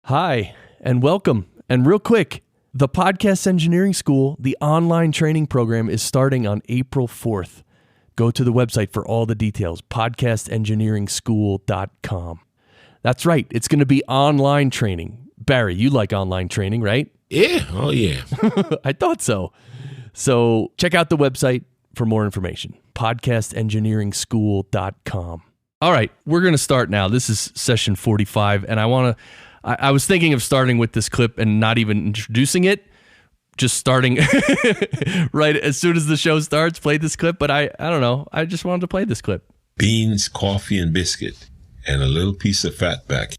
Hi, and welcome. And real quick, the Podcast Engineering School, the online training program, is starting on April 4th. Go to the website for all the details, podcastengineeringschool.com. That's right, it's going to be online training. Barry, you like online training, right? Yeah, oh yeah. I thought so. So check out the website for more information, podcastengineeringschool.com. All right, we're going to start now. This is session 45, and I was thinking of starting with this clip and not even introducing it, just starting right as soon as the show starts, play this clip, but I don't know. I just wanted to play this clip. Beans, coffee, and biscuit, and a little piece of fatback.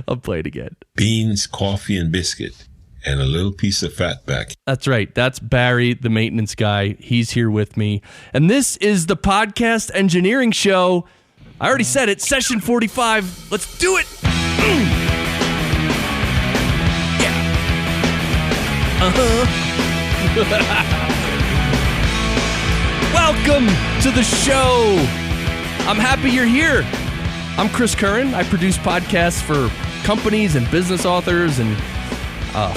I'll play it again. Beans, coffee, and biscuit, and a little piece of fatback. That's right. That's Barry, the maintenance guy. He's here with me. And this is the Podcast Engineering Show. I already said it, session 45. Let's do it. Yeah. Welcome to the show. I'm happy you're here. I'm Chris Curran. I produce podcasts for companies and business authors and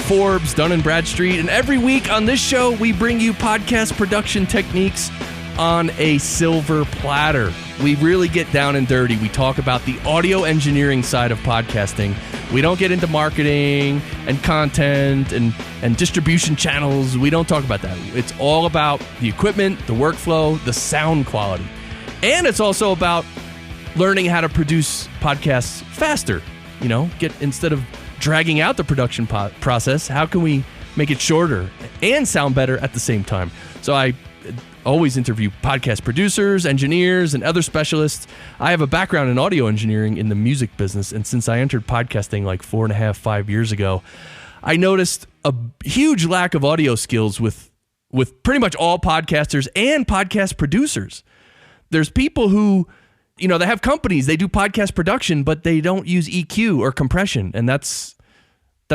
Forbes, Dun & Bradstreet. And every week on this show, we bring you podcast production techniques on a silver platter. We really get down and dirty. We talk about the audio engineering side of podcasting. We don't get into marketing and content and distribution channels. We don't talk about that. It's all about the equipment, the workflow, the sound quality. And it's also about learning how to produce podcasts faster. You know, instead of dragging out the production process, how can we make it shorter and sound better at the same time? So I always interview podcast producers, engineers, and other specialists. I have a background in audio engineering in the music business, and since I entered podcasting like 5 years ago, I noticed a huge lack of audio skills with pretty much all podcasters and podcast producers. There's people who, you know, they have companies, they do podcast production, but they don't use EQ or compression, and that's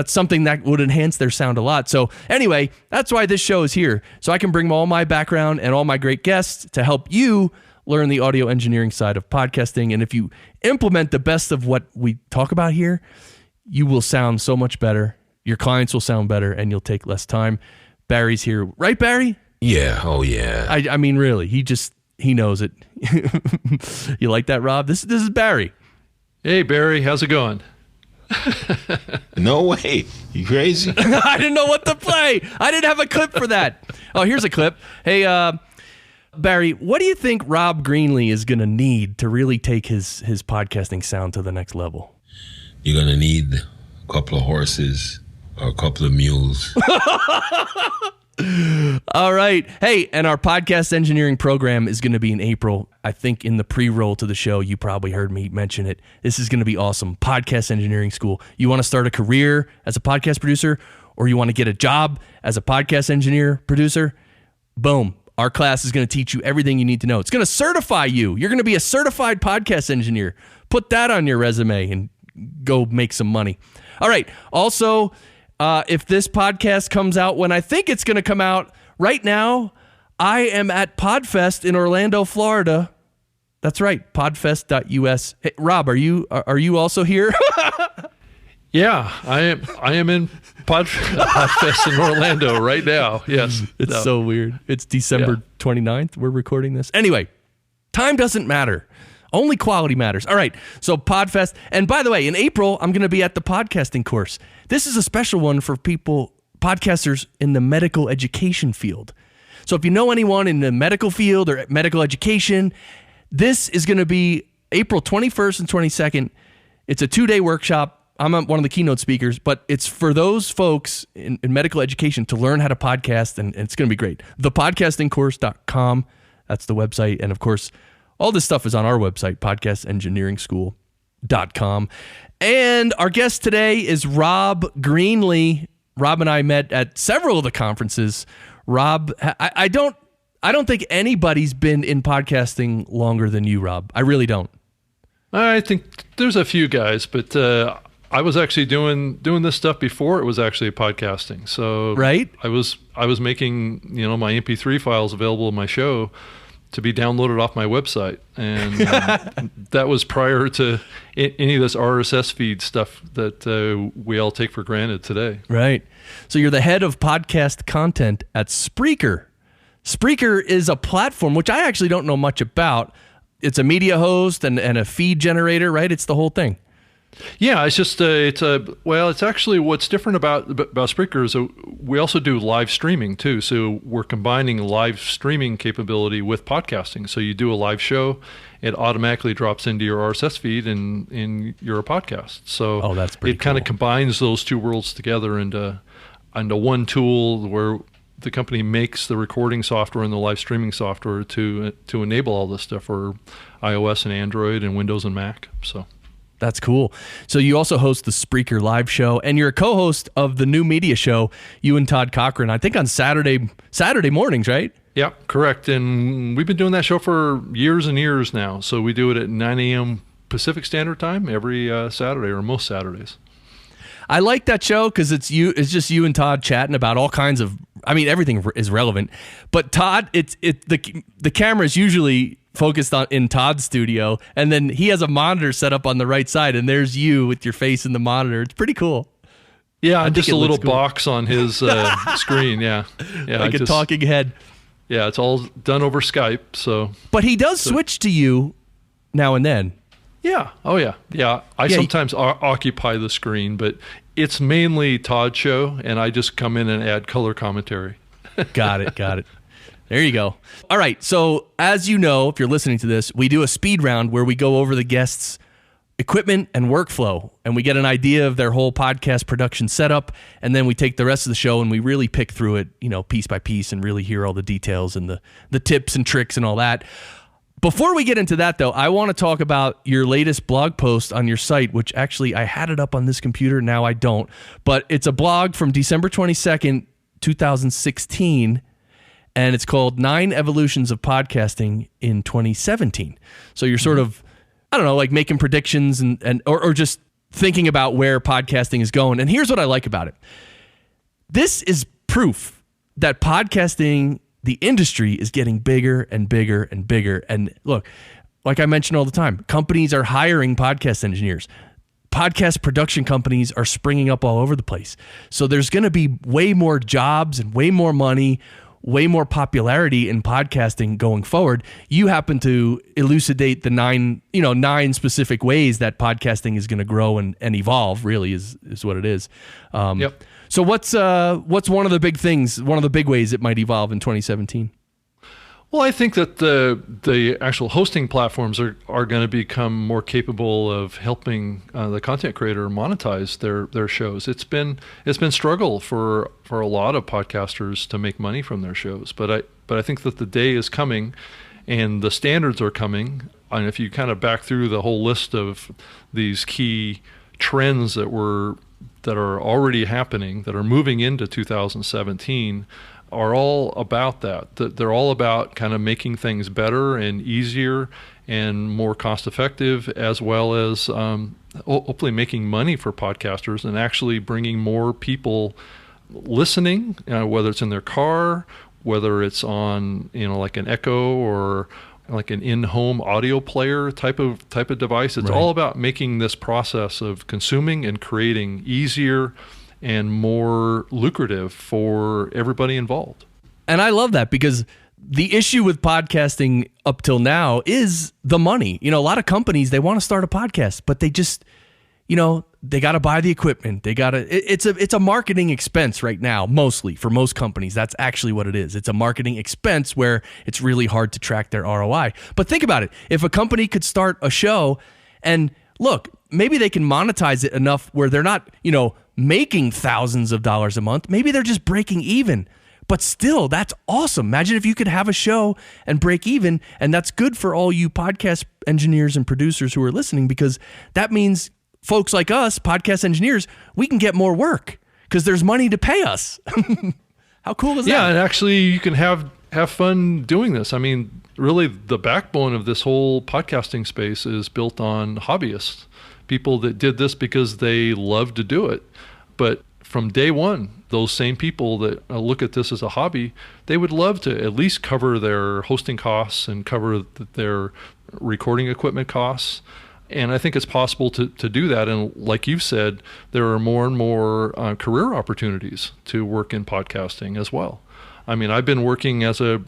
something that would enhance their sound a lot. So anyway, that's why this show is here. So I can bring all my background and all my great guests to help you learn the audio engineering side of podcasting. And if you implement the best of what we talk about here, you will sound so much better. Your clients will sound better and you'll take less time. Barry's here. Right, Barry? Yeah, oh yeah. I mean, really, he knows it. You like that, Rob? This is Barry. Hey, Barry, how's it going? No way. You crazy? I didn't know what to play. I didn't have a clip for that. Oh, here's a clip. Hey, Barry, what do you think Rob Greenlee is going to need to really take his podcasting sound to the next level? You're going to need a couple of horses or a couple of mules. All right. Hey, and our podcast engineering program is going to be in April. I think in the pre-roll to the show, you probably heard me mention it. This is going to be awesome. Podcast Engineering School. You want to start a career as a podcast producer, or you want to get a job as a podcast engineer producer? Boom. Our class is going to teach you everything you need to know. It's going to certify you. You're going to be a certified podcast engineer. Put that on your resume and go make some money. All right. Also, if this podcast comes out when I think it's going to come out, right now, I am at Podfest in Orlando, Florida. That's right, podfest.us. Hey, Rob, are you also here? Yeah, I am in Podfest in Orlando right now. Yes. It's so weird. It's December 29th. We're recording this. Anyway, time doesn't matter. Only quality matters. All right, so Podfest. And by the way, in April, I'm going to be at the podcasting course. This is a special one for podcasters in the medical education field. So if you know anyone in the medical field or medical education, this is going to be April 21st and 22nd. It's a 2-day workshop. I'm one of the keynote speakers, but it's for those folks in medical education to learn how to podcast, and it's going to be great. Thepodcastingcourse.com. That's the website. And of course, all this stuff is on our website, podcastengineeringschool.com. And our guest today is Rob Greenlee. Rob and I met at several of the conferences. Rob, I don't think anybody's been in podcasting longer than you, Rob. I really don't. I think there's a few guys, but I was actually doing this stuff before it was actually podcasting. So right, I was making my MP3 files available in my show to be downloaded off my website. And that was prior to any of this RSS feed stuff that we all take for granted today. Right. So you're the head of podcast content at Spreaker. Spreaker is a platform which I actually don't know much about. It's a media host and a feed generator, right? It's the whole thing. Yeah, it's just it's actually what's different about Spreaker is we also do live streaming too. So we're combining live streaming capability with podcasting. So you do a live show, it automatically drops into your RSS feed and you're a podcast. So that's pretty it kind of combines those two worlds together into one tool where the company makes the recording software and the live streaming software to enable all this stuff for iOS and Android and Windows and Mac. So. That's cool. So you also host the Spreaker Live Show, and you're a co-host of the new media show, you and Todd Cochran, I think on Saturday mornings, right? Yeah, correct. And we've been doing that show for years and years now. So we do it at 9 a.m. Pacific Standard Time every Saturday, or most Saturdays. I like that show because it's just you and Todd chatting about all kinds of, everything is relevant. But Todd, the camera is usually focused on in Todd's studio, and then he has a monitor set up on the right side, and there's you with your face in the monitor. It's pretty cool. Yeah, just a little box on his screen. Yeah, like a talking head. Yeah, it's all done over Skype. So, but he does switch to you now and then. Yeah. Oh, yeah. Yeah. I sometimes occupy the screen, but it's mainly Todd's show, and I just come in and add color commentary. Got it. There you go. All right. So as you know, if you're listening to this, we do a speed round where we go over the guests' equipment and workflow, and we get an idea of their whole podcast production setup, and then we take the rest of the show and we really pick through it, piece by piece, and really hear all the details and the tips and tricks and all that. Before we get into that, though, I want to talk about your latest blog post on your site, which actually I had it up on this computer. Now I don't. But it's a blog from December 22nd, 2016, and it's called 9 Evolutions of Podcasting in 2017. So you're sort of, like making predictions or just thinking about where podcasting is going. And here's what I like about it. This is proof that podcasting, the industry, is getting bigger and bigger and bigger. And look, like I mention all the time, companies are hiring podcast engineers. Podcast production companies are springing up all over the place. So there's going to be way more jobs and way more money, way more popularity in podcasting going forward. You happen to elucidate the 9 specific ways that podcasting is going to grow and evolve, really is what it is. Yep. So what's one of the big things, one of the big ways it might evolve in 2017? Well, I think that the actual hosting platforms are going to become more capable of helping the content creator monetize their shows. It's been struggle for a lot of podcasters to make money from their shows, but I think that the day is coming, and the standards are coming. And if you kind of back through the whole list of these key trends that are already happening, that are moving into 2017, are all about that. They're all about kind of making things better and easier and more cost effective, as well as hopefully making money for podcasters and actually bringing more people listening, whether it's in their car, whether it's on like an Echo or like an in-home audio player type of device. It's all about making this process of consuming and creating easier and more lucrative for everybody involved. And I love that, because the issue with podcasting up till now is the money. A lot of companies, they want to start a podcast, but they just, they got to buy the equipment. It's a marketing expense right now, mostly for most companies. That's actually what it is. It's a marketing expense where it's really hard to track their ROI. But think about it. If a company could start a show and look, maybe they can monetize it enough where they're not, making thousands of dollars a month. Maybe they're just breaking even. But still, that's awesome. Imagine if you could have a show and break even, and that's good for all you podcast engineers and producers who are listening, because that means folks like us, podcast engineers, we can get more work because there's money to pay us. How cool is that? Yeah, and actually you can have fun doing this. I mean, really the backbone of this whole podcasting space is built on hobbyists, people that did this because they love to do it. But from day one, those same people that look at this as a hobby, they would love to at least cover their hosting costs and cover their recording equipment costs. And I think it's possible to do that. And like you said, there are more and more career opportunities to work in podcasting as well. I mean, I've been working as a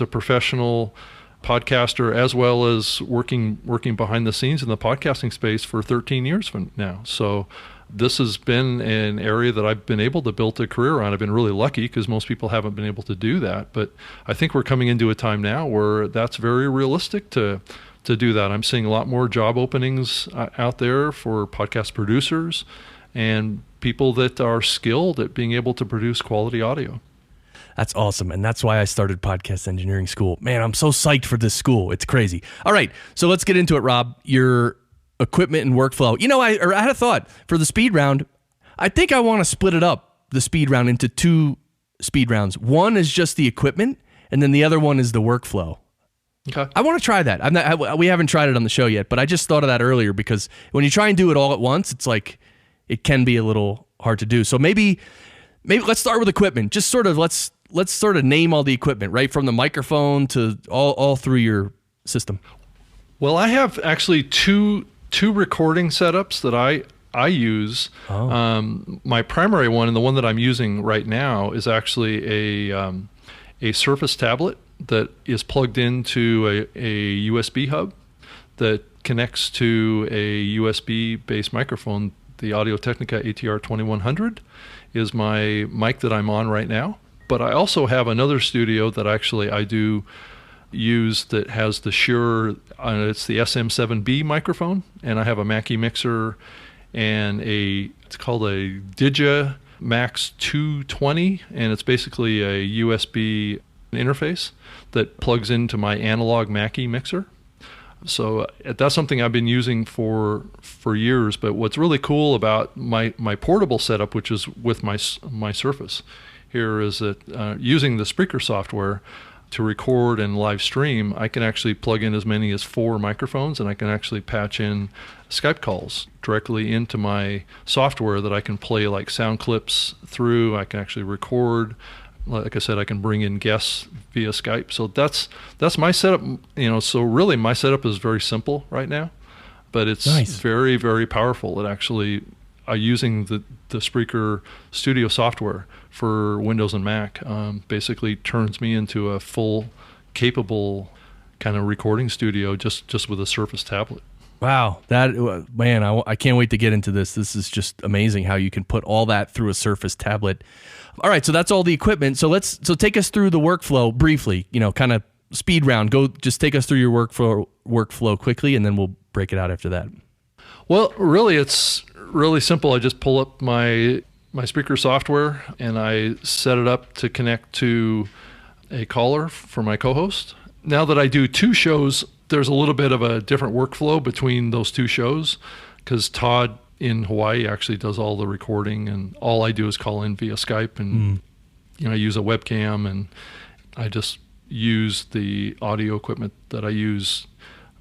professional podcaster as well as working behind the scenes in the podcasting space for 13 years from now. So this has been an area that I've been able to build a career on. I've been really lucky because most people haven't been able to do that. But I think we're coming into a time now where that's very realistic to do that. I'm seeing a lot more job openings out there for podcast producers and people that are skilled at being able to produce quality audio. That's awesome. And that's why I started podcast engineering school. Man, I'm so psyched for this school. It's crazy. All right. So let's get into it, Rob. Your equipment and workflow. You know, I had a thought for the speed round. I think I want to split it up, the speed round, into 2 speed rounds. One is just the equipment, and then the other one is the workflow. Okay. I want to try that. We haven't tried it on the show yet, but I just thought of that earlier because when you try and do it all at once, it's like it can be a little hard to do. So maybe let's start with equipment. Just sort of let's sort of name all the equipment, right, from the microphone to all through your system. Well, I have actually two recording setups that I use. My primary one, and the one that I'm using right now, is actually a Surface tablet that is plugged into a USB hub that connects to a USB-based microphone. The Audio-Technica ATR 2100 is my mic that I'm on right now. But I also have another studio that actually I do use that has the Shure, it's the SM7B microphone, and I have a Mackie mixer and it's called a Digimax 220, and it's basically a USB interface that plugs into my analog Mackie mixer. So that's something I've been using for years. But what's really cool about my portable setup, which is with my Surface here, is that using the Spreaker software to record and live stream, I can actually plug in as many as 4 microphones, and I can actually patch in Skype calls directly into my software that I can play like sound clips through. I can actually record. Like I said, I can bring in guests via Skype. So that's my setup. So really my setup is very simple right now, but it's nice. Very, very powerful. It actually, using the Spreaker Studio software for Windows and Mac, basically turns me into a full capable kind of recording studio just with a Surface tablet. Wow, man, I can't wait to get into this. This is just amazing how you can put all that through a Surface tablet. All right, so that's all the equipment. So take us through the workflow briefly. Kind of speed round. Just take us through your workflow quickly, and then we'll break it out after that. Well, really, it's really simple. I just pull up my Spreaker software and I set it up to connect to a caller for my co-host. Now that I do 2 shows, there's a little bit of a different workflow between those 2 shows because Todd in Hawaii actually does all the recording, and all I do is call in via Skype, and I use a webcam, and I just use the audio equipment that I use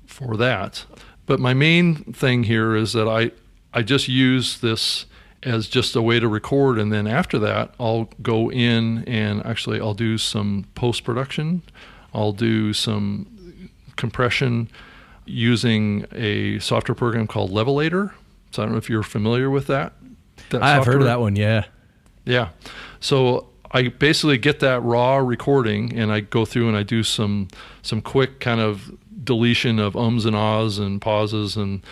for that. But my main thing here is that I just use this as just a way to record, and then after that I'll go in and actually I'll do some post-production. I'll do some compression using a software program called Levelator. So I don't know if you're familiar with that. I've heard of that one, yeah. Yeah. So I basically get that raw recording and I go through and I do some quick kind of deletion of ums and ahs and pauses and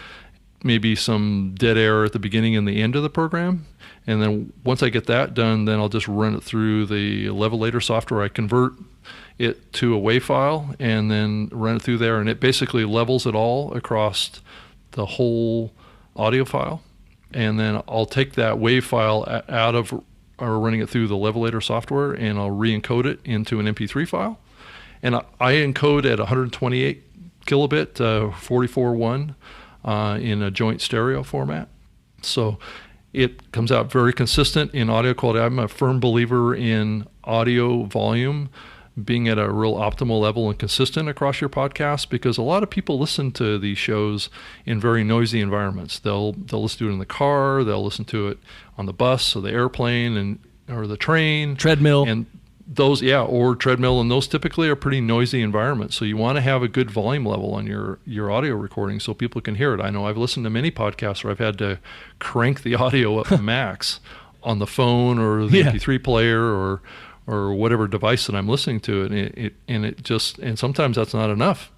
maybe some dead air at the beginning and the end of the program. And then once I get that done, then I'll just run it through the Levelator software. I convert it to a WAV file and then run it through there, and it basically levels it all across the whole audio file. And then I'll take that WAV file out of or running it through the Levelator software, and I'll re-encode it into an MP3 file. And I encode at 128 kilobit 44.1 in a joint stereo format. So it comes out very consistent in audio quality. I'm a firm believer in audio volume being at a real optimal level and consistent across your podcast, because a lot of people listen to these shows in very noisy environments. They'll listen to it in the car, they'll listen to it on the bus or the airplane or the train. Treadmill. And those, or treadmill, and those typically are pretty noisy environments. So you want to have a good volume level on your audio recording so people can hear it. I know I've listened to many podcasts where I've had to crank the audio up to max on the phone or the MP3 player or whatever device that I'm listening to, and sometimes that's not enough,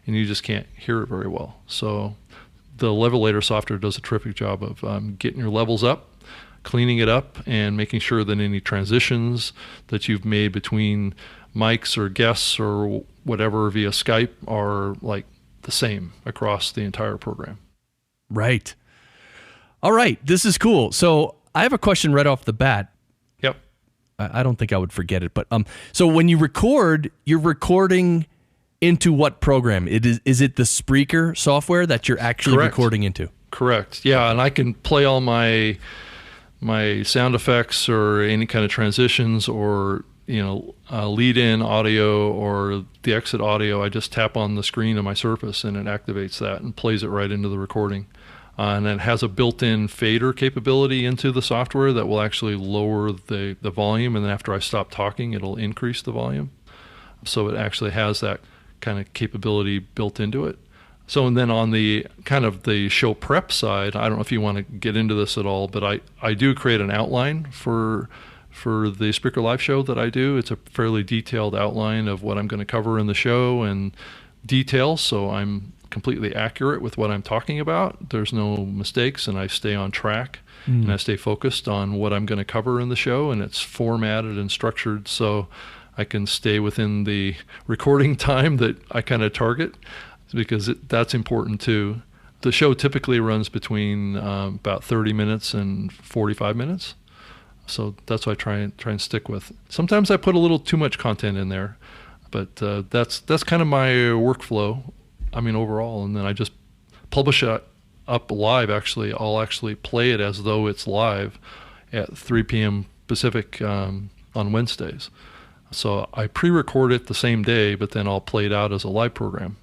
and you just can't hear it very well. So the Levelator software does a terrific job of getting your levels up, cleaning it up, and making sure that any transitions that you've made between mics or guests or whatever via Skype are like the same across the entire program. Right. All right. This is cool. So I have a question right off the bat. Yep. I don't think I would forget it, but so when you record, you're recording into what program? Is it the Spreaker software that you're actually recording into? Correct. Yeah, and I can play all my sound effects or any kind of transitions or lead-in audio or the exit audio. I just tap on the screen of my Surface and it activates that and plays it right into the recording. And it has a built-in fader capability into the software that will actually lower the volume, and then after I stop talking, it'll increase the volume. So it actually has that kind of capability built into it. So, and then on the kind of the show prep side, I don't know if you want to get into this at all, but I do create an outline for the Spreaker Live Show that I do. It's a fairly detailed outline of what I'm going to cover in the show and details, so I'm completely accurate with what I'm talking about. There's no mistakes, and I stay on track, and I stay focused on what I'm going to cover in the show, and it's formatted and structured so I can stay within the recording time that I kind of target, because that's important too. The show typically runs between about 30 minutes and 45 minutes. So that's what I try and stick with. Sometimes I put a little too much content in there, but that's kind of my workflow. I mean, overall, and then I just publish it up live. Actually, I'll actually play it as though it's live at 3 p.m. Pacific on Wednesdays. So I pre-record it the same day, but then I'll play it out as a live program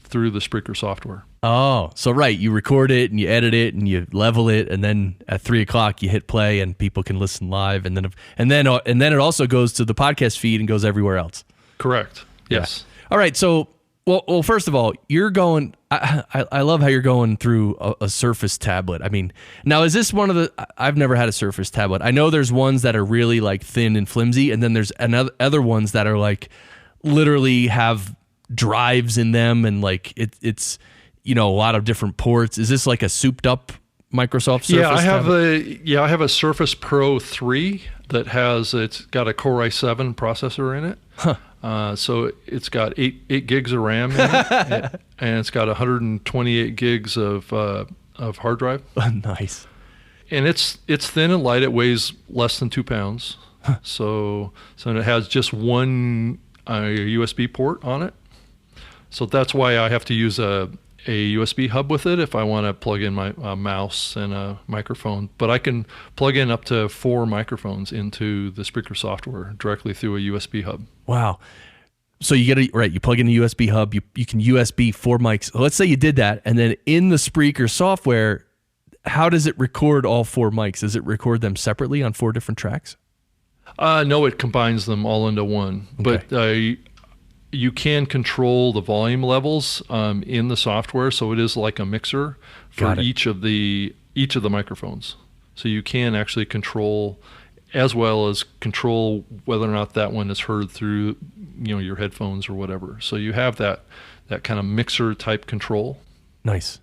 through the Spreaker software. Oh, so right. You record it and you edit it and you level it, and then at 3 o'clock you hit play and people can listen live, and then it also goes to the podcast feed and goes everywhere else. Correct. Yes. Yeah. All right. So, well, first of all, you're going. I love how you're going through a Surface tablet. I mean, now is this one of the? I've never had a Surface tablet. I know there's ones that are really like thin and flimsy, and then there's other ones that are like literally have drives in them, and like it's a lot of different ports. Is this like a souped up Microsoft Surface? Yeah, I have a Surface Pro 3 that it's got a Core i7 processor in it. Huh. So it's got 8 gigs of RAM in it, and it's got 128 gigs of hard drive. Nice. And it's thin and light. It weighs less than 2 pounds. So it has just one USB port on it. So that's why I have to use a USB hub with it if I want to plug in my mouse and a microphone. But I can plug in up to 4 microphones into the Spreaker software directly through a USB hub. Wow. So you you plug in the USB hub, you can USB 4 mics. Let's say you did that, and then in the Spreaker software, how does it record all 4 mics? Does it record them separately on 4 different tracks? No, it combines them all into one. Okay. But you can control the volume levels in the software, so it is like a mixer for each of the microphones. So you can actually control, as well as control whether or not that one is heard through your headphones or whatever. So you have that kind of mixer type control. Nice.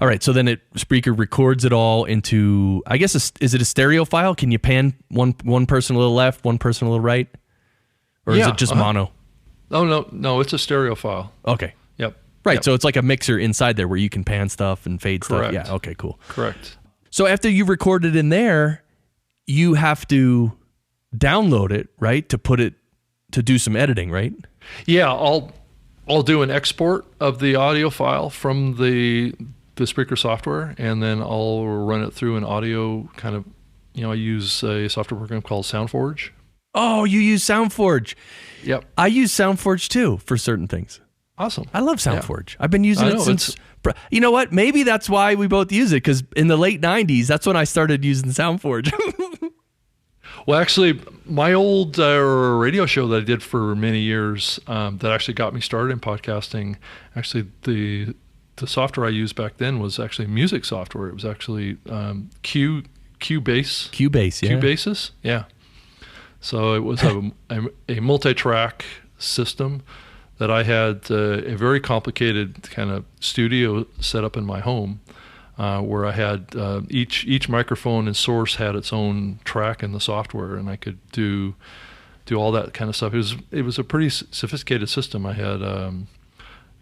All right, so then Spreaker records it all into, I guess, is it a stereo file? Can you pan one person a little left, one person a little right? Or is it just mono? Oh, no, it's a stereo file. Okay. Yep. Right, Yep. So it's like a mixer inside there where you can pan stuff and fade Correct. stuff. Yeah, okay, cool. Correct. So after you record it in there, you have to download it, right, to do some editing, right? Yeah, I'll do an export of the audio file from the Spreaker software, and then I'll run it through an audio kind of, I use a software program called Soundforge. Oh, you use Soundforge. Yep. I use Soundforge too for certain things. Awesome. I love Soundforge. I've been using it since. You know what? Maybe that's why we both use it, because in the late 90s, that's when I started using Soundforge. Well, actually, my old radio show that I did for many years that actually got me started in podcasting, actually the software I used back then was actually music software. It was actually Cubase. Cubase, yeah. Cubasis, yeah. So it was a multi-track system that I had a very complicated kind of studio set up in my home, where I had each microphone and source had its own track in the software, and I could do all that kind of stuff. It was a pretty sophisticated system. I had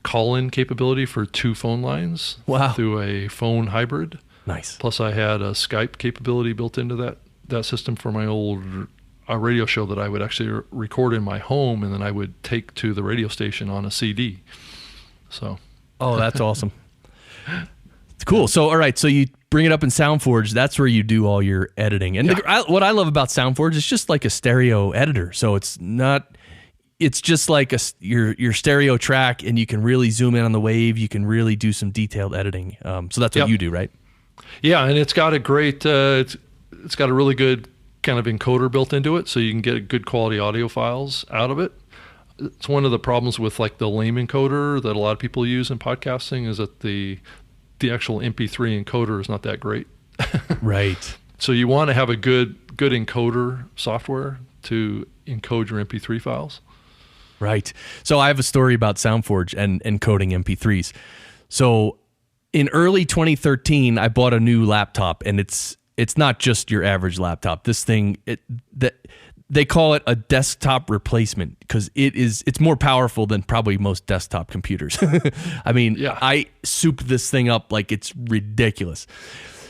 call-in capability for 2 phone lines through a phone hybrid. Nice. Plus, I had a Skype capability built into that system for my old radio show that I would actually record in my home, and then I would take to the radio station on a CD. So. Oh, that's awesome. It's cool. So, all right. So you bring it up in Soundforge. That's where you do all your editing. And what I love about Soundforge is just like a stereo editor. So it's just like your stereo track, and you can really zoom in on the wave. You can really do some detailed editing. So that's what you do, right? Yeah, and it's got a great, it's got a really good kind of encoder built into it, so you can get good quality audio files out of it. It's one of the problems with like the lame encoder that a lot of people use in podcasting is that the actual MP3 encoder is not that great. Right. So you want to have a good encoder software to encode your MP3 files. Right. So I have a story about Soundforge and encoding MP3s. So in early 2013, I bought a new laptop, and it's not just your average laptop. This thing, they call it a desktop replacement because it's more powerful than probably most desktop computers. I mean, I souped this thing up like it's ridiculous.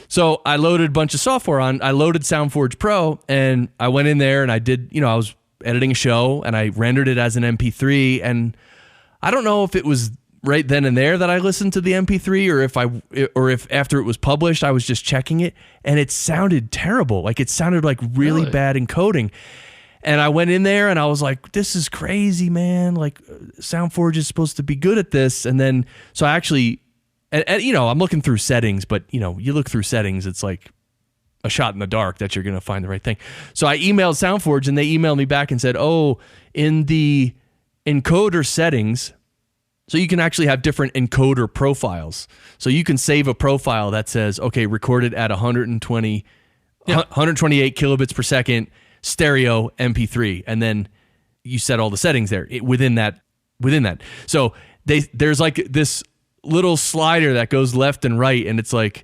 So I loaded a bunch of software on. I loaded Soundforge Pro, and I went in there and I did, I was editing a show, and I rendered it as an MP3. And I don't know if it was right then and there that I listened to the MP3, or if after it was published, I was just checking it, and it sounded terrible. Like it sounded like really bad encoding. And I went in there and I was like, this is crazy, man. Like Soundforge is supposed to be good at this. And then, so I actually, and I'm looking through settings, but you look through settings, it's like a shot in the dark that you're going to find the right thing. So I emailed Soundforge, and they emailed me back and said, in the encoder settings, so you can actually have different encoder profiles. So you can save a profile that says, okay, recorded at 128 kilobits per second, stereo MP3, and then you set all the settings there within that. So there's like this little slider that goes left and right, and it's like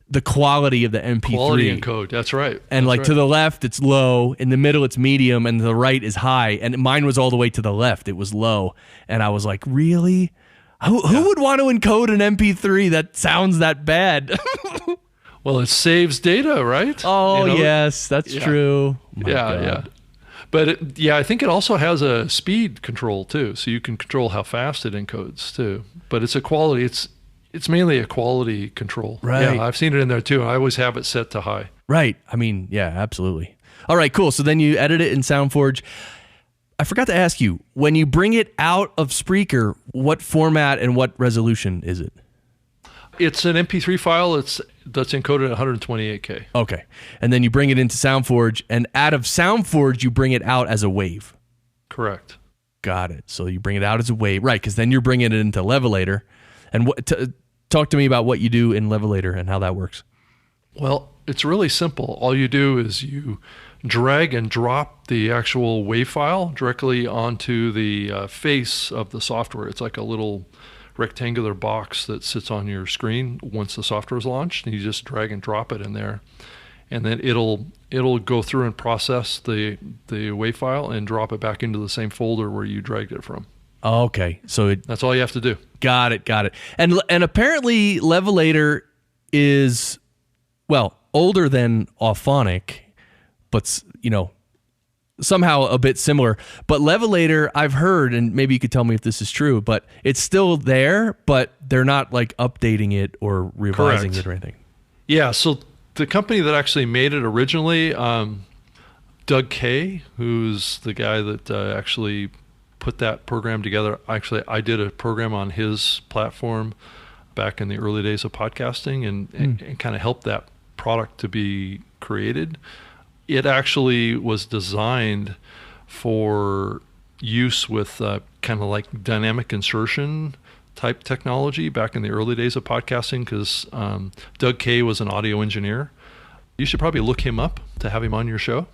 the quality of the MP3. Quality encode, that's right. And to the left, it's low. In the middle, it's medium. And to the right is high. And mine was all the way to the left. It was low. And I was like, really? Who would want to encode an MP3 that sounds that bad? Well, it saves data, right? Oh, yes, that's true. Yeah. But I think it also has a speed control too. So you can control how fast it encodes too. But it's a quality, it's mainly a quality control. Right. Yeah, I've seen it in there too. I always have it set to high. Right. I mean, yeah, absolutely. All right, cool. So then you edit it in Soundforge. I forgot to ask you, when you bring it out of Spreaker, what format and what resolution is it? It's an MP3 file that's encoded at 128K. Okay. And then you bring it into Soundforge, and out of Soundforge, you bring it out as a wave. Correct. Got it. So you bring it out as a wave. Right, because then you're bringing it into Levelator. And talk to me about what you do in Levelator and how that works. Well, it's really simple. All you do is you drag and drop the actual wave file directly onto the face of the software. It's like a little rectangular box that sits on your screen once the software is launched, and you just drag and drop it in there, and then it'll go through and process the wave file and drop it back into the same folder where you dragged it from. Oh, okay. So that's all you have to do. Got it. And apparently Levelator is, older than Auphonic, but somehow a bit similar. But Levelator, I've heard, and maybe you could tell me if this is true, but it's still there, but they're not like updating it or revising it or anything. Yeah, so the company that actually made it originally, Doug Kay, who's the guy that actually put that program together. Actually, I did a program on his platform back in the early days of podcasting and kind of helped that product to be created. It actually was designed for use with kind of like dynamic insertion type technology back in the early days of podcasting, because Doug Kay was an audio engineer. You should probably look him up to have him on your show.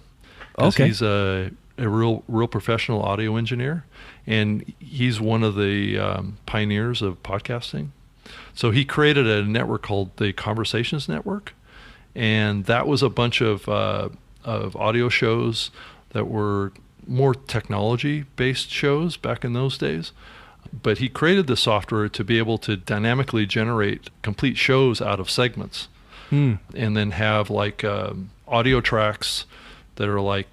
Okay. He's a real professional audio engineer, and he's one of the pioneers of podcasting. So he created a network called the Conversations Network, and that was a bunch of audio shows that were more technology-based shows back in those days. But he created the software to be able to dynamically generate complete shows out of segments, and then have like audio tracks that are like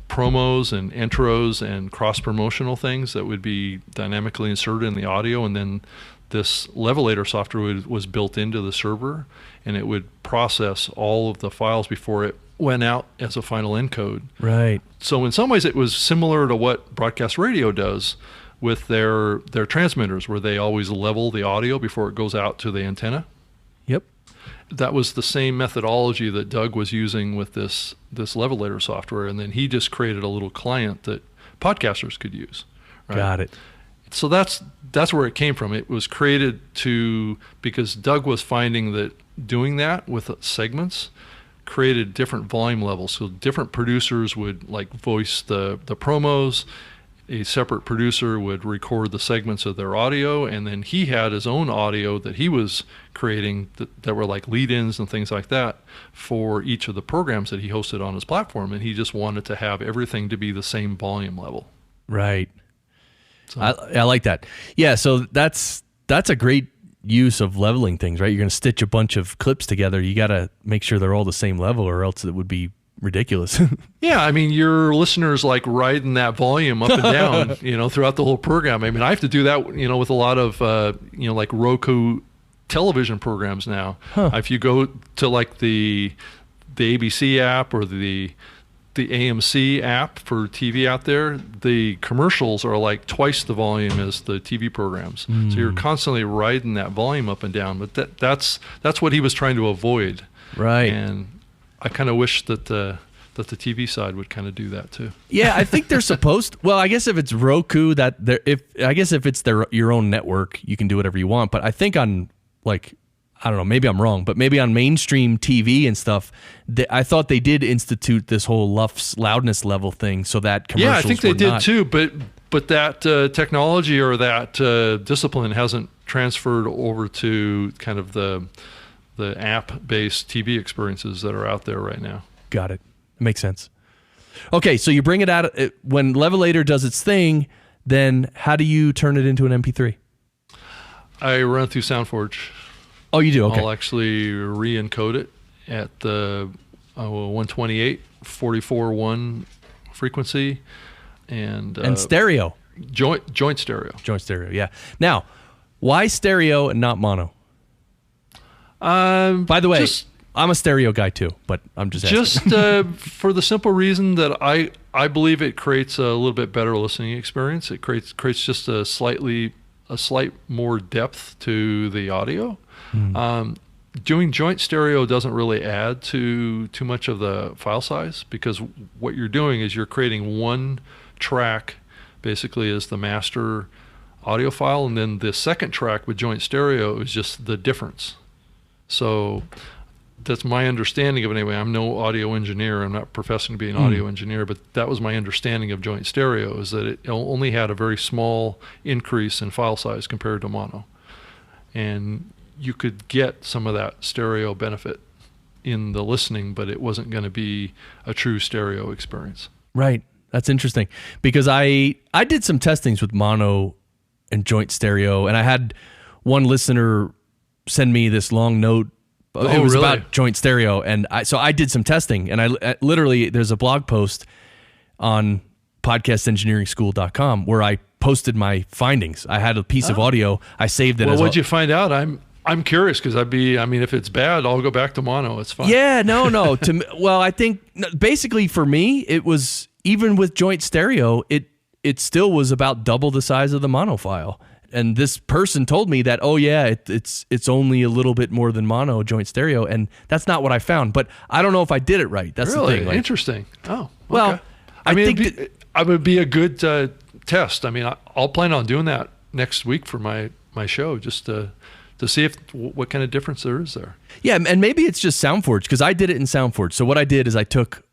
promos and intros and cross-promotional things that would be dynamically inserted in the audio, and then this Levelator software was built into the server, and it would process all of the files before it went out as a final encode. Right. So in some ways it was similar to what broadcast radio does with their transmitters, where they always level the audio before it goes out to the antenna. Yep. That was the same methodology that Doug was using with this Levelator software, and then he just created a little client that podcasters could use. Right? Got it. So that's where it came from. It was created because Doug was finding that doing that with segments created different volume levels. So different producers would like voice the promos. A separate producer would record the segments of their audio, and then he had his own audio that he was creating that were like lead-ins and things like that for each of the programs that he hosted on his platform, and he just wanted to have everything to be the same volume level. Right. So, I like that. Yeah, so that's a great use of leveling things, right? You're going to stitch a bunch of clips together. You got to make sure they're all the same level, or else it would be ridiculous. Yeah, I mean, your listeners like riding that volume up and down, throughout the whole program. I mean, I have to do that, with a lot of, like Roku television programs now. Huh. If you go to like the ABC app or the AMC app for TV out there, the commercials are like twice the volume as the TV programs. So you're constantly riding that volume up and down. But that's what he was trying to avoid. Right. And I kind of wish that the TV side would kind of do that too. Yeah, I think they're supposed. Well, I guess if it's Roku, if it's your own network, you can do whatever you want. But I think on like, I don't know, maybe I'm wrong, but maybe on mainstream TV and stuff, I thought they did institute this whole loudness level thing so that commercials. Yeah, I think they did too. But that technology or that discipline hasn't transferred over to kind of the app-based TV experiences that are out there right now. Got it. Makes sense. Okay, so you bring it out when Levelator does its thing. Then how do you turn it into an MP3? I run it through Soundforge. Oh, you do? Okay. I'll actually re-encode it at the 128 44.1 frequency and stereo. Joint stereo. Joint stereo. Yeah. Now, why stereo and not mono? By the way, I'm a stereo guy too, but I'm just asking. Just for the simple reason that I believe it creates a little bit better listening experience. It creates just a slight more depth to the audio. Doing joint stereo doesn't really add to too much of the file size, because what you're doing is you're creating one track basically as the master audio file, and then the second track with joint stereo is just the difference. So that's my understanding of it anyway. I'm no audio engineer. I'm not professing to be an audio engineer, but that was my understanding of joint stereo, is that it only had a very small increase in file size compared to mono. And you could get some of that stereo benefit in the listening, but it wasn't going to be a true stereo experience. Right. That's interesting, because I did some testings with mono and joint stereo, and I had one listener send me this long note. It was really? about joint stereo, and I did some testing, and I literally, there's a blog post on podcastengineeringschool.com where I posted my findings. I had a piece of audio. I saved it. Well, what'd you find out? I'm curious because if it's bad, I'll go back to mono. It's fine. Yeah, no. Well, I think basically for me, it was even with joint stereo, it still was about double the size of the mono file. And this person told me that, oh yeah, it's only a little bit more than mono joint stereo, and that's not what I found. But I don't know if I did it right. That's really the thing. Interesting. Oh, okay. Well, I think I would be a good test. I mean, I'll plan on doing that next week for my show, just to see what kind of difference there is there. Yeah, and maybe it's just Soundforge, because I did it in Soundforge. So what I did is I took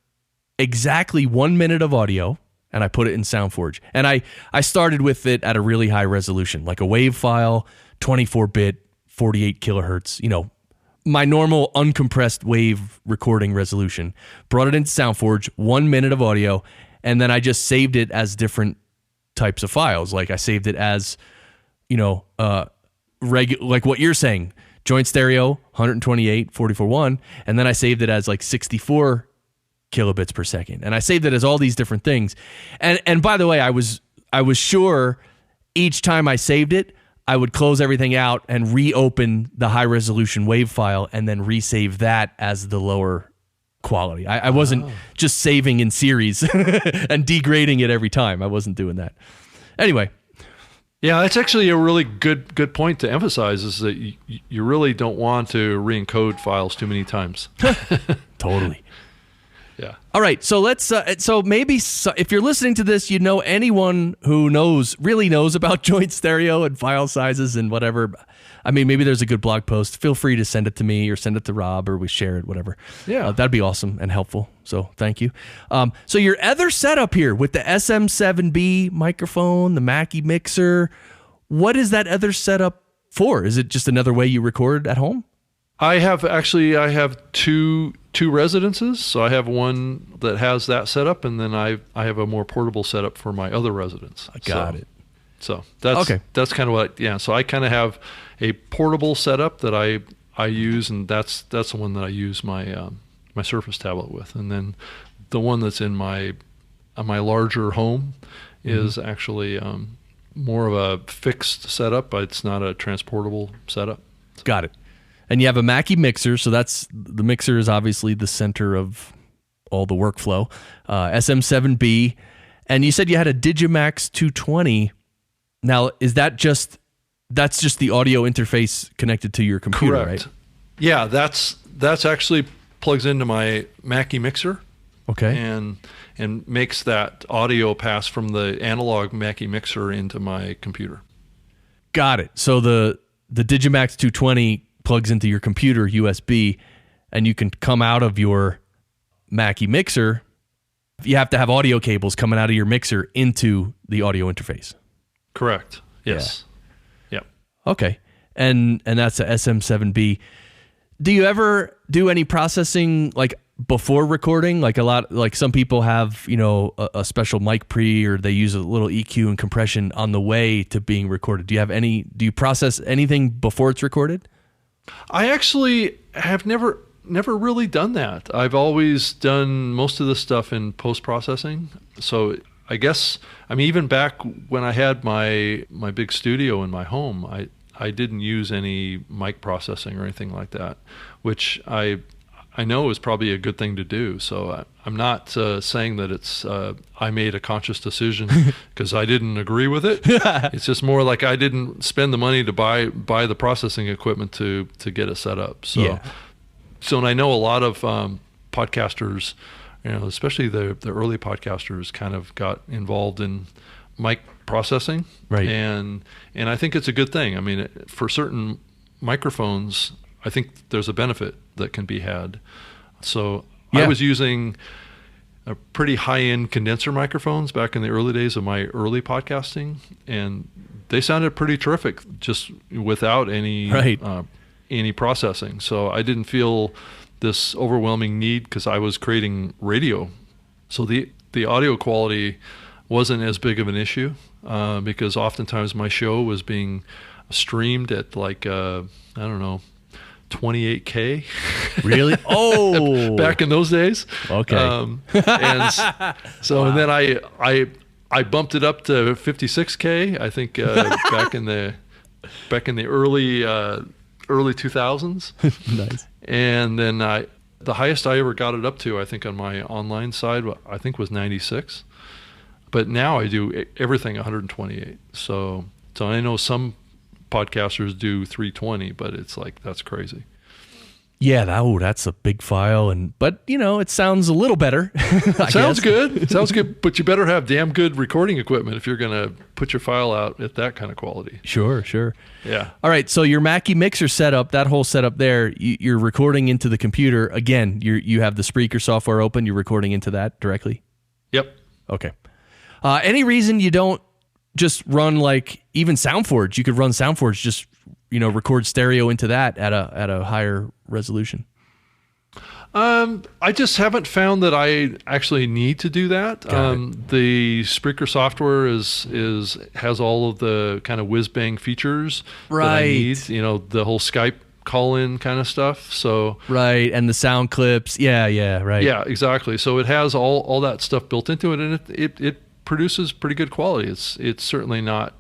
exactly 1 minute of audio and I put it in Soundforge. And I started with it at a really high resolution, like a WAV file, 24-bit, 48 kilohertz, my normal uncompressed wave recording resolution. Brought it into Soundforge, 1 minute of audio, and then I just saved it as different types of files. Like I saved it as, like what you're saying, joint stereo, 128, 44.1, and then I saved it as like 64 kilobits per second. And I saved it as all these different things. And by the way, I was sure each time I saved it, I would close everything out and reopen the high resolution WAV file and then resave that as the lower quality. I wasn't just saving in series and degrading it every time. I wasn't doing that. Anyway. Yeah, that's actually a really good point to emphasize, is that you really don't want to re-encode files too many times. Totally. Yeah. All right. So let's. So maybe if you're listening to this, anyone who really knows about joint stereo and file sizes and whatever. I mean, maybe there's a good blog post. Feel free to send it to me or send it to Rob, or we share it, whatever. Yeah, that'd be awesome and helpful. So thank you. So your other setup here with the SM7B microphone, the Mackie mixer. What is that other setup for? Is it just another way you record at home? I have two residences. So I have one that has that setup, and then I have a more portable setup for my other residence. I got it. So that's kind of what. Yeah. So I kind of have a portable setup that I use, and that's the one that I use my my Surface tablet with, and then the one that's in my larger home is actually more of a fixed setup, but it's not a transportable setup. Got it. And you have a Mackie mixer, so the mixer is obviously the center of all the workflow. SM7B, and you said you had a Digimax 220. Now, is that's just the audio interface connected to your computer, Correct. Right? Yeah, that's actually plugs into my Mackie mixer. Okay. And makes that audio pass from the analog Mackie mixer into my computer. Got it. So the Digimax 220 plugs into your computer USB, and you can come out of your Mackie mixer. You have to have audio cables coming out of your mixer into the audio interface. Correct. Yes. Yeah. Yep. Okay. And that's a SM7B. Do you ever do any processing like before recording? Like some people have, a special mic pre, or they use a little EQ and compression on the way to being recorded. Do you process anything before it's recorded? I actually have never really done that. I've always done most of the stuff in post-processing. So I guess, even back when I had my big studio in my home, I didn't use any mic processing or anything like that, which I know is probably a good thing to do. So I'm not saying that it's I made a conscious decision because I didn't agree with it. It's just more like I didn't spend the money to buy the processing equipment to get it set up. So, yeah. So and I know a lot of podcasters, especially the early podcasters, kind of got involved in mic processing, right? And I think it's a good thing. For certain microphones, I think there's a benefit that can be had. So yeah. I was using a pretty high-end condenser microphones back in the early days of my early podcasting, and they sounded pretty terrific just without any any processing. So I didn't feel this overwhelming need because I was creating radio. So the audio quality wasn't as big of an issue because oftentimes my show was being streamed at 28K. Really? Oh, back in those days. Okay. And so wow. And then I bumped it up to 56K. I think back in the early early 2000s. Nice. And then the highest I ever got it up to, I think on my online side, I think was 96. But now I do everything 128. So I know some podcasters do 320, but it's like, that's crazy. Yeah, that's a big file, but it sounds a little better. It sounds good. It sounds good, but you better have damn good recording equipment if you're going to put your file out at that kind of quality. Sure. Yeah. All right, so your Mackie mixer setup, that whole setup there, you're recording into the computer. Again, you have the Spreaker software open. You're recording into that directly? Yep. Okay. Any reason you don't just run like even Soundforge? You could run Soundforge, just record stereo into that at a higher resolution. I just haven't found that I actually need to do that. The Spreaker software has all of the kind of whiz bang features that I need. The whole Skype call-in kind of stuff. So right, and the sound clips. Yeah, right. Yeah, exactly. So it has all that stuff built into it, and it produces pretty good quality. It's certainly not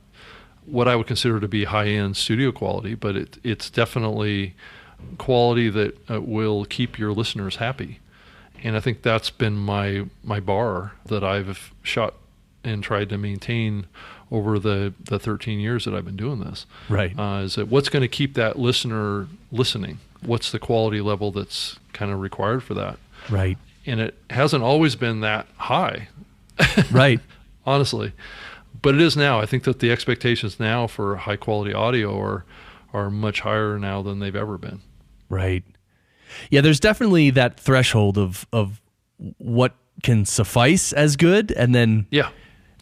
what I would consider to be high-end studio quality, but it's definitely quality that will keep your listeners happy. And I think that's been my bar that I've shot and tried to maintain over the 13 years that I've been doing this. Right. Is that what's going to keep that listener listening? What's the quality level that's kind of required for that? Right. And it hasn't always been that high. Right. Honestly. But it is now. I think that the expectations now for high quality audio are much higher now than they've ever been. Right. Yeah, there's definitely that threshold of what can suffice as good, and then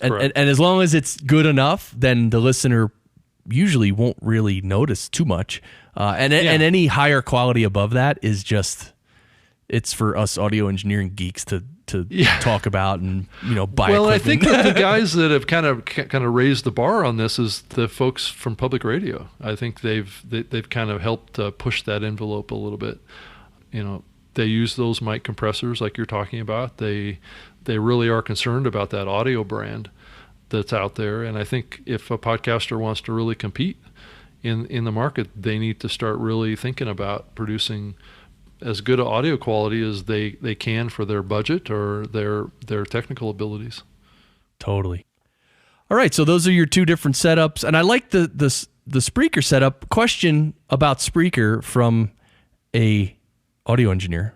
and as long as it's good enough, then the listener usually won't really notice too much. And any higher quality above that is just, it's for us audio engineering geeks to talk about and buy. Well, equipment. I think that the guys that have kind of raised the bar on this is the folks from public radio. I think they've kind of helped push that envelope a little bit. They use those mic compressors like you're talking about. They really are concerned about that audio brand that's out there. And I think if a podcaster wants to really compete in the market, they need to start really thinking about producing as good audio quality as they can for their budget or their technical abilities. Totally. All right, so those are your two different setups, and I like the Spreaker setup. Question about Spreaker from an audio engineer.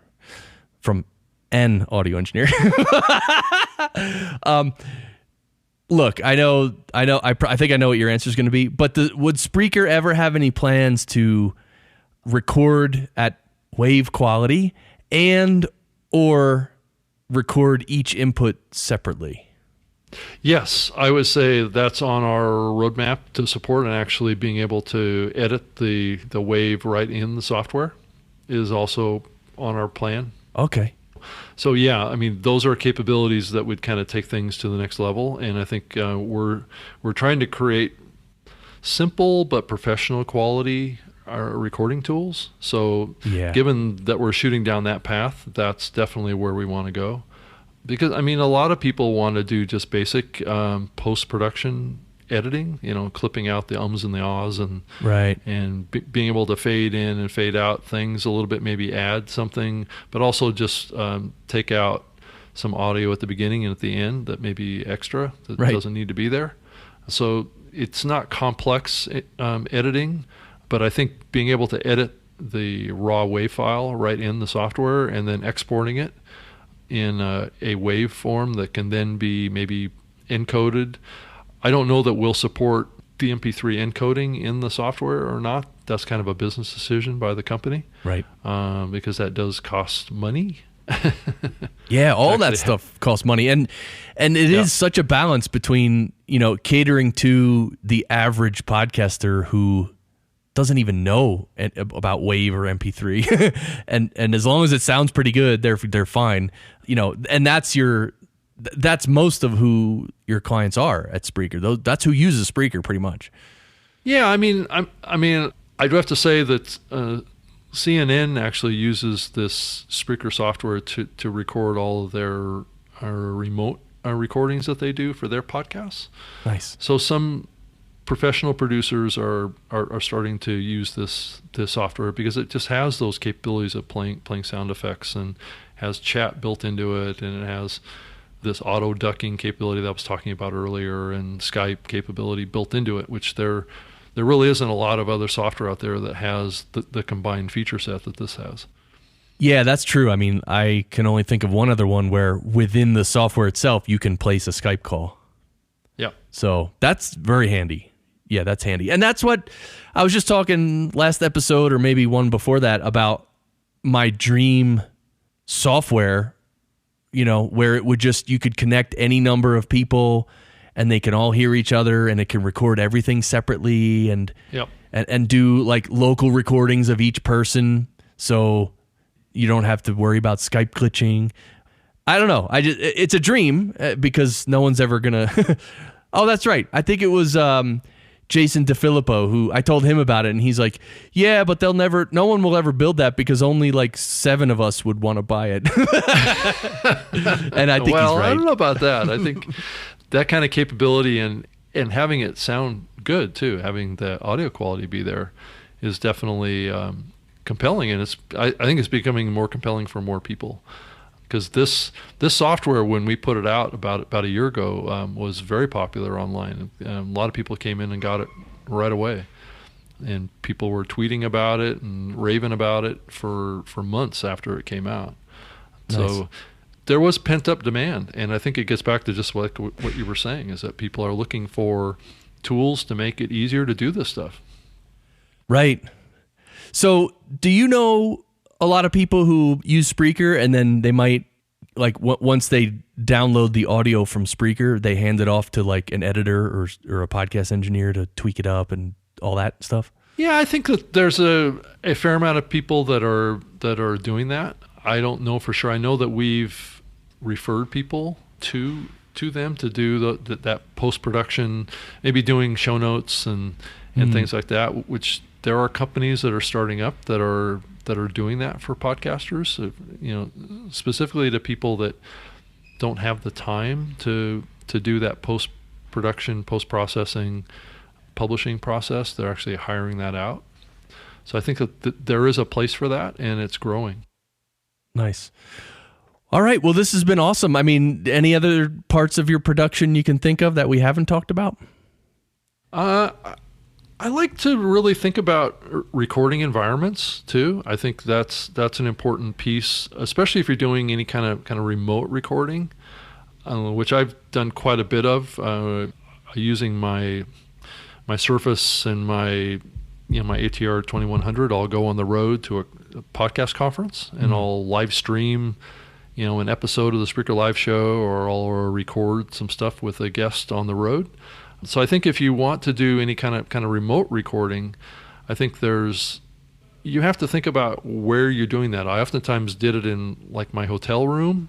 Look, I think I know what your answer is going to be, but would Spreaker ever have any plans to record at wave quality and or record each input separately? Yes, I would say that's on our roadmap to support, and actually being able to edit the wave right in the software is also on our plan. Okay. So yeah, I mean, those are capabilities that would kind of take things to the next level, and I think we're trying to create simple but professional quality recording tools. So given that we're shooting down that path, that's definitely where we want to go. Because, I mean, a lot of people want to do just basic post-production editing, clipping out the ums and the ahs and being able to fade in and fade out things a little bit, maybe add something, but also just take out some audio at the beginning and at the end that may be extra that doesn't need to be there. So it's not complex editing, but I think being able to edit the raw WAV file right in the software and then exporting it in a wave form that can then be maybe encoded. I don't know that we'll support the MP3 encoding in the software or not. That's kind of a business decision by the company. Right. Because that does cost money. Yeah, all that stuff costs money. And it is such a balance between, catering to the average podcaster who doesn't even know about WAV or MP3, and as long as it sounds pretty good, they're fine. And that's most of who your clients are at Spreaker. That's who uses Spreaker pretty much. Yeah, I mean, I do have to say that CNN actually uses this Spreaker software to record all of their remote recordings that they do for their podcasts. Nice. So some professional producers are starting to use this software because it just has those capabilities of playing sound effects, and has chat built into it, and it has this auto ducking capability that I was talking about earlier, and Skype capability built into it, which there really isn't a lot of other software out there that has the combined feature set that this has. Yeah, that's true. I mean, I can only think of one other one where within the software itself, you can place a Skype call. Yeah. So that's very handy. Yeah, that's handy. And that's what I was just talking last episode, or maybe one before that, about my dream software, where it would just, you could connect any number of people and they can all hear each other, and it can record everything separately and do like local recordings of each person. So you don't have to worry about Skype glitching. I don't know. It's a dream because no one's ever gonna. Oh, that's right. I think it was Jason DeFilippo who I told him about it, and he's like, "Yeah, but no one will ever build that because only like 7 of us would want to buy it." And I think he's right. I don't know about that. I think that kind of capability and having it sound good too, having the audio quality be there, is definitely compelling, and I think it's becoming more compelling for more people, because this software, when we put it out about a year ago, was very popular online. A lot of people came in and got it right away, and people were tweeting about it and raving about it for months after it came out. Nice. So there was pent-up demand, and I think it gets back to just like what you were saying, is that people are looking for tools to make it easier to do this stuff. Right. So do you know a lot of people who use Spreaker, and then they might, like, once they download the audio from Spreaker, they hand it off to like an editor or a podcast engineer to tweak it up and all that stuff? Yeah, I think that there's a fair amount of people that are doing that. I don't know for sure. I know that we've referred people to them to do that post-production, maybe doing show notes and things like that, which there are companies that are starting up that are doing that for podcasters, specifically to people that don't have the time to do that post-production, post-processing, publishing process. They're actually hiring that out. So I think that there is a place for that, and it's growing. Nice. All right. Well, this has been awesome. I mean, any other parts of your production you can think of that we haven't talked about? I like to really think about recording environments too. I think that's an important piece, especially if you're doing any kind of remote recording, which I've done quite a bit of, using my Surface and my ATR 2100. I'll go on the road to a podcast conference, and I'll live stream an episode of the Spreaker Live Show, or I'll record some stuff with a guest on the road. So I think if you want to do any kind of remote recording, I think you have to think about where you're doing that. I oftentimes did it in like my hotel room,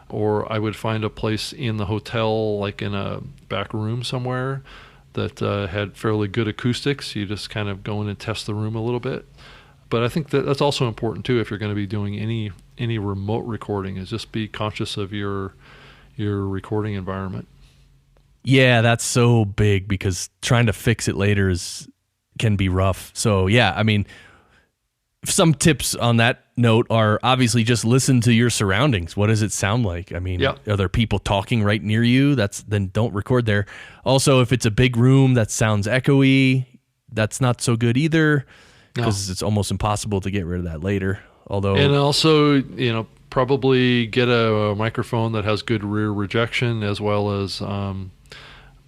or I would find a place in the hotel, like in a back room somewhere that had fairly good acoustics. You just kind of go in and test the room a little bit. But I think that's also important too if you're going to be doing any remote recording, is just be conscious of your recording environment. Yeah, that's so big, because trying to fix it later can be rough. So yeah, I mean, some tips on that note are obviously just listen to your surroundings. What does it sound like? I mean, Are there people talking right near you? Then don't record there. Also, if it's a big room that sounds echoey, that's not so good either, because it's almost impossible to get rid of that later. And also, probably get a microphone that has good rear rejection, as well as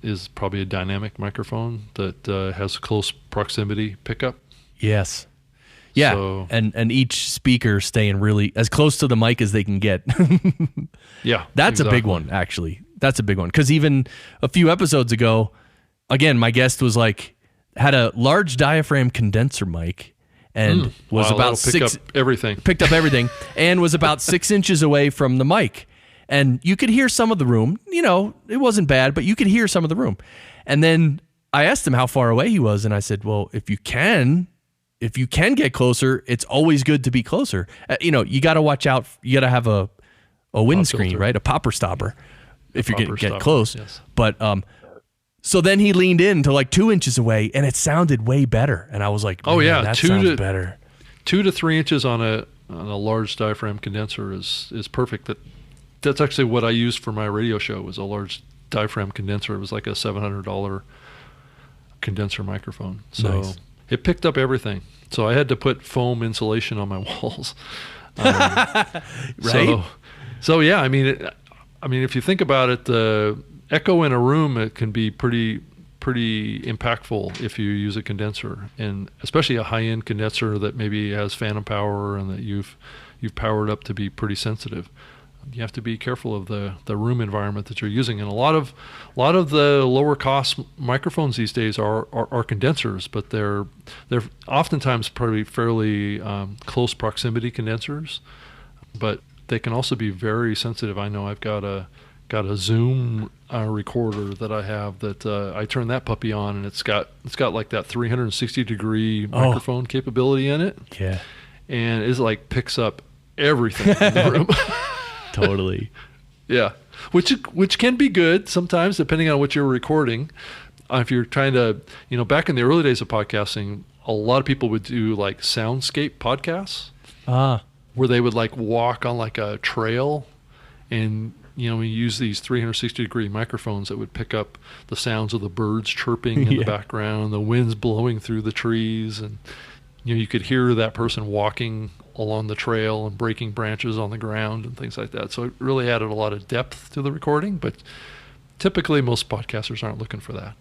is probably a dynamic microphone that has close proximity pickup. Yes. Yeah, so, and each speaker staying really as close to the mic as they can get. Yeah, that's exactly a big one, actually. That's a big one, because even a few episodes ago, again, my guest was had a large diaphragm condenser mic, and was about picked up everything, and was about 6 inches away from the mic. And you could hear some of the room. It wasn't bad, but you could hear some of the room. And then I asked him how far away he was, and I said, well, if you can get closer, it's always good to be closer. You got to watch out. You got to have a windscreen, right? A popper stopper, if you're going to get close. Yes. But So then he leaned in to like 2 inches away, and it sounded way better. And I was like, "Oh yeah, that sounds better." 2 to 3 inches on a large diaphragm condenser is perfect. That's actually what I used for my radio show, was a large diaphragm condenser. It was like a $700 condenser microphone. So nice. It picked up everything. So I had to put foam insulation on my walls. Right. So yeah, I mean, if you think about it, the echo in a room, it can be pretty impactful if you use a condenser, and especially a high-end condenser that maybe has phantom power and that you've powered up to be pretty sensitive. You have to be careful of the room environment that you're using, and a lot of the lower cost microphones these days are condensers, but they're oftentimes probably fairly close proximity condensers, but they can also be very sensitive. I know I've got a Zoom recorder that I have that I turn that puppy on, and it's got like that 360 degree microphone capability in it. Yeah, and it's like picks up everything in the room. Totally. Yeah, which can be good sometimes depending on what you're recording. If you're trying to, back in the early days of podcasting, a lot of people would do like soundscape podcasts, where they would like walk on like a trail, and we use these 360 degree microphones that would pick up the sounds of the birds chirping in the background, the winds blowing through the trees, and you could hear that person walking along the trail and breaking branches on the ground and things like that. So it really added a lot of depth to the recording, but typically most podcasters aren't looking for that.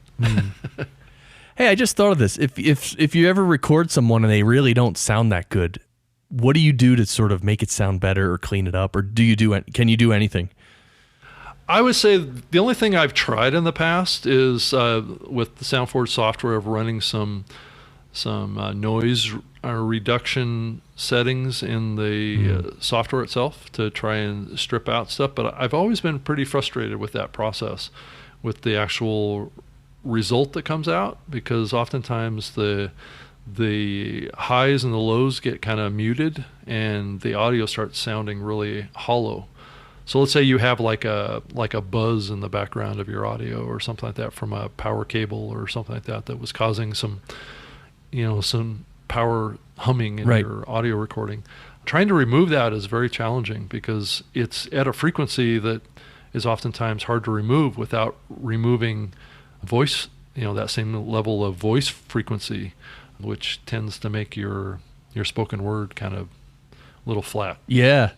Hey, I just thought of this. If you ever record someone and they really don't sound that good, what do you do to sort of make it sound better or clean it up, or can you do anything? I would say the only thing I've tried in the past is with the Soundforge software of running some noise reduction settings in the software itself to try and strip out stuff. But I've always been pretty frustrated with that process, with the actual result that comes out, because oftentimes the highs and the lows get kind of muted and the audio starts sounding really hollow. So let's say you have like a buzz in the background of your audio or something like that from a power cable or something like that was causing some power humming in your audio recording. Trying to remove that is very challenging because it's at a frequency that is oftentimes hard to remove without removing voice, that same level of voice frequency, which tends to make your spoken word kind of a little flat. Yeah,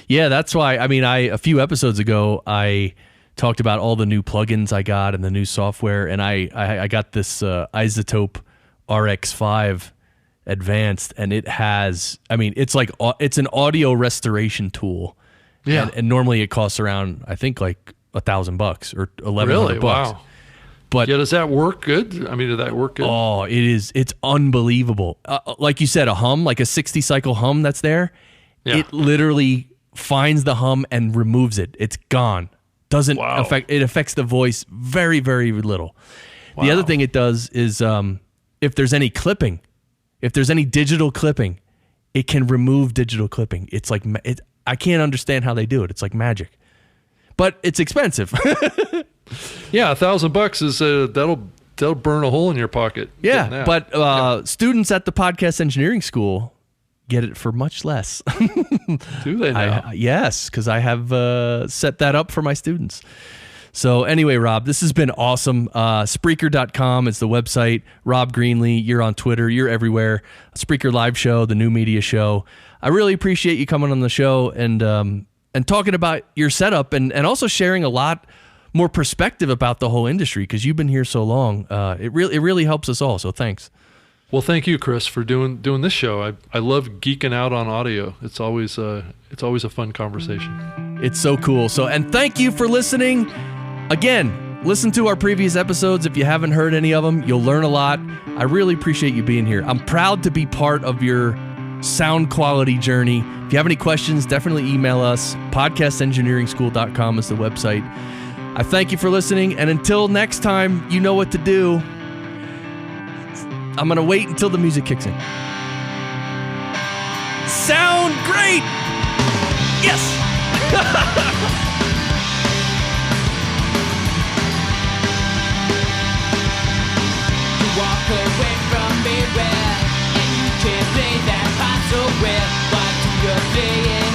that's why. A few episodes ago, I talked about all the new plugins I got and the new software, and I got this Isotope RX5 Advanced, and it has, it's an audio restoration tool. Yeah. And normally it costs around, I think, like $1,000 or $1,100. Really? Wow. But does that work good? Did that work good? Oh, it's unbelievable. Like you said, a hum, like a 60 cycle hum that's there. Yeah. It literally finds the hum and removes it. It's gone. Doesn't affect, it affects the voice very, very little. Wow. The other thing it does is, if there's any clipping, if there's any digital clipping, it can remove digital clipping. It's like, I can't understand how they do it. It's like magic, but it's expensive. Yeah, $1,000 is that'll burn a hole in your pocket. Yeah, but students at the Podcast Engineering School get it for much less. Do they now? Yes, because I have set that up for my students. So anyway, Rob, this has been awesome. Spreaker.com is the website. Rob Greenlee, you're on Twitter. You're everywhere. Spreaker Live Show, the new media show. I really appreciate you coming on the show and talking about your setup and also sharing a lot more perspective about the whole industry, because you've been here so long. It really helps us all. So thanks. Well, thank you, Chris, for doing this show. I love geeking out on audio. It's always a fun conversation. It's so cool. And thank you for listening. Again, listen to our previous episodes. If you haven't heard any of them, you'll learn a lot. I really appreciate you being here. I'm proud to be part of your sound quality journey. If you have any questions, definitely email us. podcastengineeringschool.com is the website. I thank you for listening, and until next time, you know what to do. I'm going to wait until the music kicks in. Sound great! Yes! So where, what do you playing